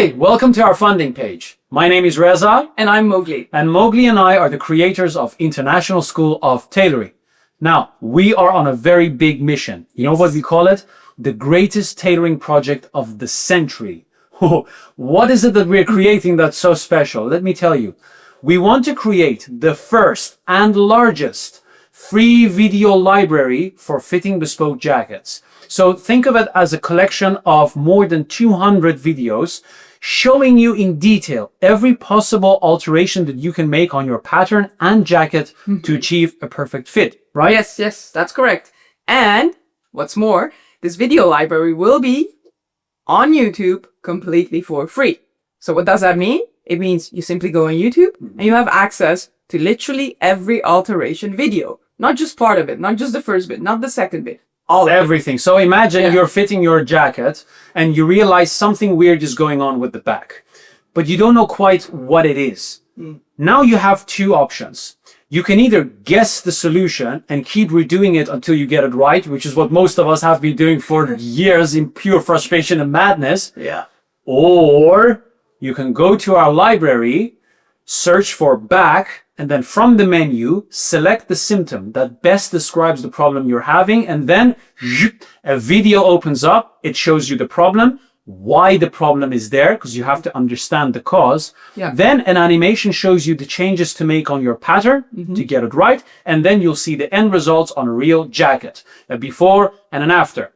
Hey, welcome to our funding page. My name is Reza. And I'm Mowgli. And Mowgli and I are the creators of International School of Tailoring. Now, we are on a very big mission. You know what we call it? The greatest tailoring project of the century. What is it that we're creating that's so special? Let me tell you. We want to create the first and largest free video library for fitting bespoke jackets. So think of it as a collection of more than 200 videos showing you in detail every possible alteration that you can make on your pattern and jacket to achieve a perfect fit, right? Yes, that's correct. And what's more, this video library will be on YouTube completely for free. So what does that mean? It means you simply go on YouTube and you have access to literally every alteration video. Not just part of it, not just the first bit, not the second bit. Everything. So imagine you're fitting your jacket and you realize something weird is going on with the back, but you don't know quite what it is. Now you have two options. You can either guess the solution and keep redoing it until you get it right, which is what most of us have been doing for years in pure frustration and madness. Yeah. Or you can go to our library, search for back, and then from the menu, select the symptom that best describes the problem you're having. And then a video opens up. It shows you the problem, why the problem is there, because you have to understand the cause. Yeah. Then an animation shows you the changes to make on your pattern to get it right. And then you'll see the end results on a real jacket, a before and an after.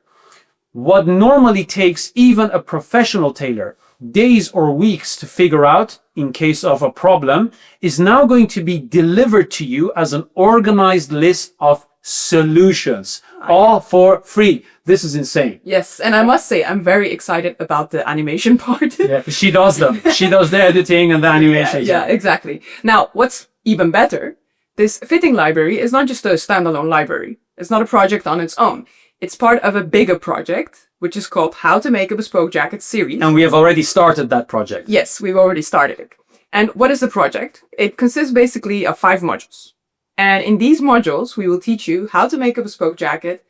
What normally takes even a professional tailor days or weeks to figure out in case of a problem is now going to be delivered to you as an organized list of solutions, all for free. This is insane. Yes, and I must say, I'm very excited about the animation part. Yeah, she does them. She does the editing and the animation. Yeah, exactly. Now, what's even better, this fitting library is not just a standalone library. It's not a project on its own. It's part of a bigger project, which is called How to Make a Bespoke Jacket series. And we have already started that project. Yes, we've already started it. And what is the project? It consists basically of 5 modules. And in these modules, we will teach you how to make a bespoke jacket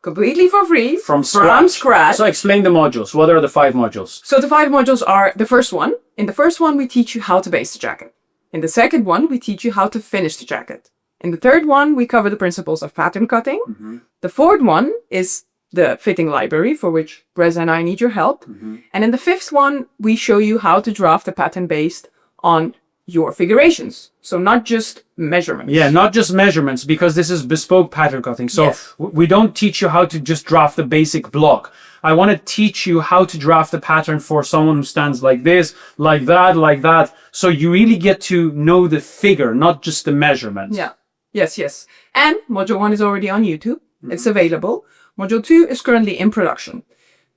completely for free From scratch. So explain the modules. What are the 5 modules? So the 5 modules are the first one. In the first one, we teach you how to base the jacket. In the second one, we teach you how to finish the jacket. In the third one, we cover the principles of pattern cutting. The fourth one is the fitting library, for which Reza and I need your help. And in the fifth one, we show you how to draft a pattern based on your figurations. So not just measurements. Yeah, not just measurements, because this is bespoke pattern cutting. So we don't teach you how to just draft a basic block. I want to teach you how to draft a pattern for someone who stands like this, like that. So you really get to know the figure, not just the measurement. Yeah. Yes. And module 1 is already on YouTube. It's available. Module 2 is currently in production.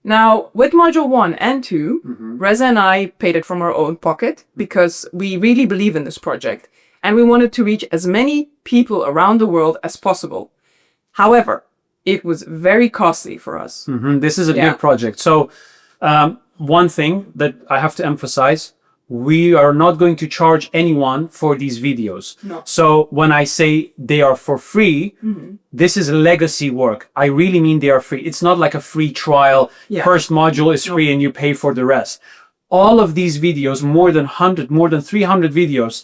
Now, with module 1 and 2, Reza and I paid it from our own pocket because we really believe in this project and we wanted to reach as many people around the world as possible. However, it was very costly for us. This is a big project. So one thing that I have to emphasize, we are not going to charge anyone for these videos. No. So when I say they are for free, this is legacy work. I really mean they are free. It's not like a free trial. First module is free and you pay for the rest. All of these videos, more than 300 videos,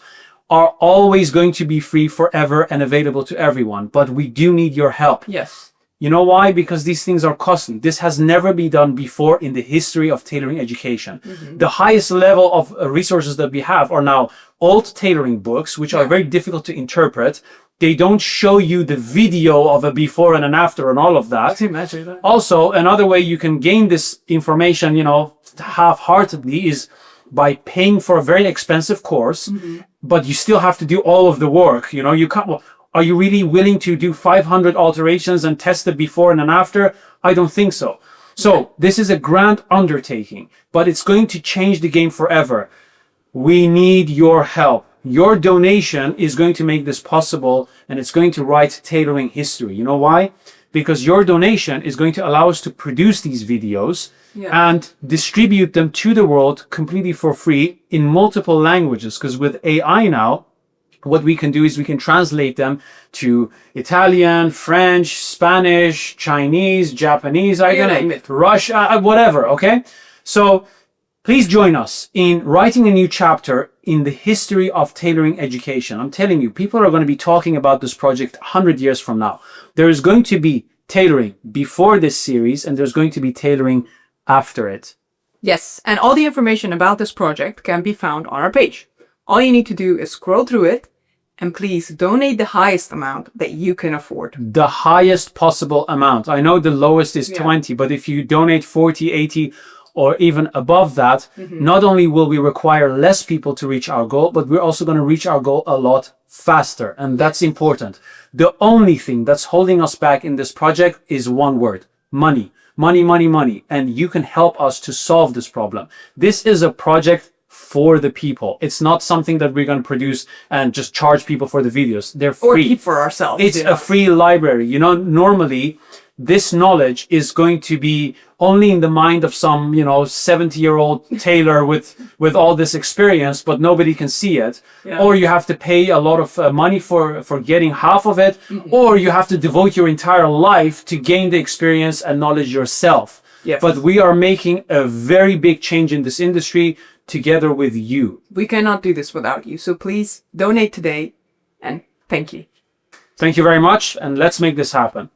are always going to be free forever and available to everyone. But we do need your help. Yes. You know why? Because these things are costly. This has never been done before in the history of tailoring education. The highest level of resources that we have are now old tailoring books, which are very difficult to interpret. They don't show you the video of a before and an after and all of that. Imagine that. Also, another way you can gain this information, half-heartedly is by paying for a very expensive course, but you still have to do all of the work. You can't... Are you really willing to do 500 alterations and test it before and an after? I don't think so. So this is a grand undertaking, but it's going to change the game forever. We need your help. Your donation is going to make this possible, and it's going to write tailoring history. You know why? Because your donation is going to allow us to produce these videos and distribute them to the world completely for free in multiple languages. Because with AI now, what we can do is we can translate them to Italian, French, Spanish, Chinese, Japanese, Russian, whatever, okay? So Please join us in writing a new chapter in the history of tailoring education. I'm telling you, people are going to be talking about this project 100 years from now. There is going to be tailoring before this series, and there's going to be tailoring after it. Yes, and all the information about this project can be found on our page. All you need to do is scroll through it, and please donate the highest amount that you can afford. The highest possible amount. I know the lowest is 20, but if you donate 40, 80, or even above that, not only will we require less people to reach our goal, but we're also going to reach our goal a lot faster. And that's important. The only thing that's holding us back in this project is one word: money. Money, money, money. And you can help us to solve this problem. This is a project for the people. It's not something that we're going to produce and just charge people for the videos. They're free. Or keep for ourselves. It's a free library. You know, normally this knowledge is going to be only in the mind of some, 70-year-old tailor with all this experience, but nobody can see it. Yeah. Or you have to pay a lot of money for getting half of it, or you have to devote your entire life to gain the experience and knowledge yourself. Yes. But we are making a very big change in this industry together with you. We cannot do this without you. So please donate today, and thank you. Thank you very much, and let's make this happen.